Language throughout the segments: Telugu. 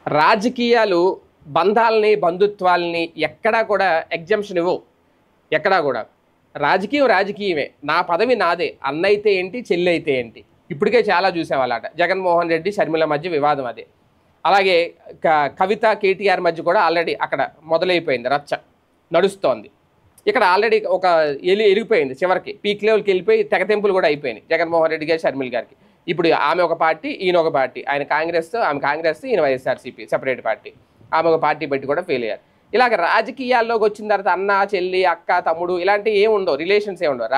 రాజకీయాలు బంధాలని, బంధుత్వాలని ఎక్కడా కూడా ఎగ్జంప్షన్ ఇవ్వవు. ఎక్కడా కూడా. రాజకీయం రాజకీయమే. నా పదవి నాదే. అన్నయితే ఏంటి, చెల్లైతే ఏంటి. ఇప్పటికే చాలా చూసాం అలాట. జగన్మోహన్ రెడ్డి, షర్మిల మధ్య వివాదం అదే. అలాగే కవిత, కేటీఆర్ మధ్య కూడా ఆల్రెడీ అక్కడ మొదలైపోయింది రచ్చ. నడుస్తోంది. ఇక్కడ ఆల్రెడీ ఒక ఎలిగిపోయింది. చివరికి పీక్ లెవెల్కి వెళ్ళిపోయి తెగతెంపులు కూడా అయిపోయినాయి జగన్మోహన్ రెడ్డి గారు, షర్మిల గారికి. ఇప్పుడు ఆమె ఒక పార్టీ, ఈయన ఒక పార్టీ. ఆయన కాంగ్రెస్, ఆమె కాంగ్రెస్, ఈయన వైఎస్ఆర్సీపీ సెపరేట్ పార్టీ. ఆమె ఒక పార్టీ పెట్టి కూడా ఫెయిల్ అయ్యారు. ఇలాగ రాజకీయాల్లోకి వచ్చిన తర్వాత అన్న, చెల్లి, అక్క, తమ్ముడు ఇలాంటివి ఏమి ఉండవు, రిలేషన్స్ ఏమి ఉండవు.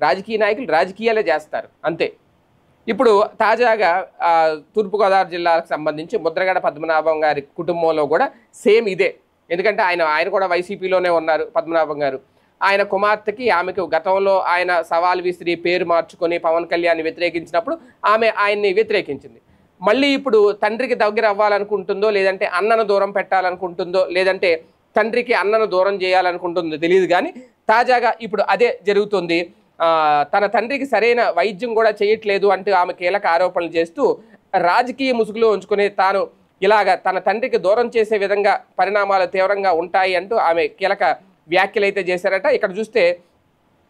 రాజకీయ నాయకులు రాజకీయాలే చేస్తారు అంతే. ఇప్పుడు తాజాగా తూర్పుగోదావరి జిల్లాకు సంబంధించి ముద్రగడ పద్మనాభం గారి కుటుంబంలో కూడా సేమ్ ఇదే. ఎందుకంటే ఆయన కూడా వైసీపీలోనే ఉన్నారు పద్మనాభం గారు. ఆయన కుమార్తెకి, ఆమెకు గతంలో ఆయన సవాల్ విసిరి పేరు మార్చుకొని పవన్ కళ్యాణ్ వ్యతిరేకించినప్పుడు ఆమె ఆయన్ని వ్యతిరేకించింది. మళ్ళీ ఇప్పుడు తండ్రికి దగ్గర అవ్వాలనుకుంటుందో, లేదంటే అన్నను దూరం పెట్టాలనుకుంటుందో, లేదంటే తండ్రికి అన్నను దూరం చేయాలనుకుంటుందో తెలియదు. కానీ తాజాగా ఇప్పుడు అదే జరుగుతుంది. తన తండ్రికి సరైన వైద్యం కూడా చేయట్లేదు అంటూ ఆమె కీలక ఆరోపణలు చేస్తూ రాజకీయ ముసుగులో ఉంచుకుని తాను ఇలాగ తన తండ్రికి దూరం చేసే విధంగా పరిణామాలు తీవ్రంగా ఉంటాయి అంటూ ఆమె కీలక వ్యాఖ్యలు అయితే చేశారట. ఇక్కడ చూస్తే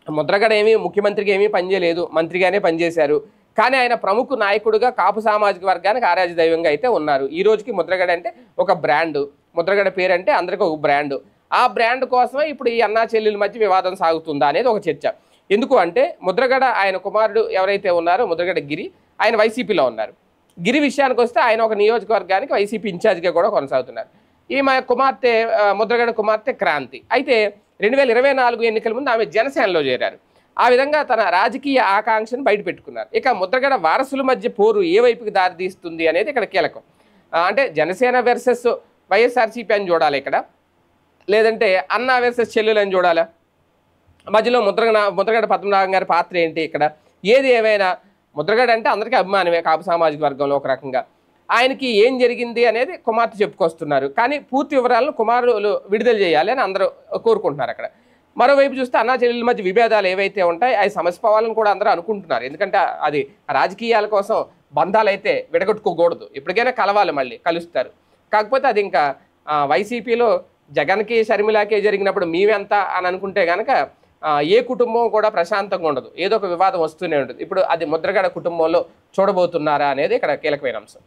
ముద్రగడ ఏమీ ముఖ్యమంత్రికి ఏమీ పనిచేయలేదు, మంత్రిగానే పనిచేశారు. కానీ ఆయన ప్రముఖ నాయకుడిగా కాపు సామాజిక వర్గానికి ఆరాధ్య దైవంగా అయితే ఉన్నారు. ఈ రోజుకి ముద్రగడ అంటే ఒక బ్రాండు. ముద్రగడ పేరు అంటే అందరికీ ఒక బ్రాండు. ఆ బ్రాండ్ కోసమే ఇప్పుడు ఈ అన్నా చెల్లెల మధ్య వివాదం సాగుతుందా అనేది ఒక చర్చ. ఎందుకు అంటే ముద్రగడ ఆయన కుమారుడు ఎవరైతే ఉన్నారో ముద్రగడ గిరి, ఆయన వైసీపీలో ఉన్నారు. గిరి విషయానికి వస్తే ఆయన ఒక నియోజకవర్గానికి వైసీపీ ఇన్ఛార్జిగా కూడా కొనసాగుతున్నారు. ఈమె కుమార్తె, ముద్రగడ కుమార్తె క్రాంతి అయితే 2024 ఎన్నికల ముందు ఆమె జనసేనలో చేరారు. ఆ విధంగా తన రాజకీయ ఆకాంక్షను బయటపెట్టుకున్నారు. ఇక ముద్రగడ వారసుల మధ్య పోరు ఏ వైపుకి దారితీస్తుంది అనేది ఇక్కడ కీలకం. అంటే జనసేన వర్సెస్ వైఎస్ఆర్సీపీ అని చూడాలి ఇక్కడ, లేదంటే అన్నా వర్సెస్ చెల్లెలు అని చూడాలా? మధ్యలో ముద్రగడ పద్మనాభం గారి పాత్ర ఏంటి ఇక్కడ? ఏది ఏమైనా ముద్రగడ అంటే అందరికీ అభిమానమే కాపు సామాజిక వర్గంలో ఒక రకంగా. ఆయనకి ఏం జరిగింది అనేది కుమార్తె చెప్పుకొస్తున్నారు. కానీ పూర్తి వివరాలను కుమారులు విడుదల చేయాలి అని అందరూ కోరుకుంటున్నారు అక్కడ. మరోవైపు చూస్తే అన్నా చెల్లెల మధ్య విభేదాలు ఏవైతే ఉంటాయి అవి సమస్యపోవాలని కూడా అందరూ అనుకుంటున్నారు. ఎందుకంటే అది రాజకీయాల కోసం బంధాలు అయితే విడగొట్టుకోకూడదు. ఎప్పటికైనా కలవాలి, మళ్ళీ కలుస్తారు. కాకపోతే అది ఇంకా వైసీపీలో జగన్కి, షర్మిలాకే జరిగినప్పుడు మేమెంత అని అనుకుంటే కనుక ఏ కుటుంబం కూడా ప్రశాంతంగా ఉండదు. ఏదో ఒక వివాదం వస్తూనే ఉంటుంది. ఇప్పుడు అది ముద్రగడ కుటుంబంలో చూడబోతున్నారా అనేది ఇక్కడ కీలకమైన అంశం.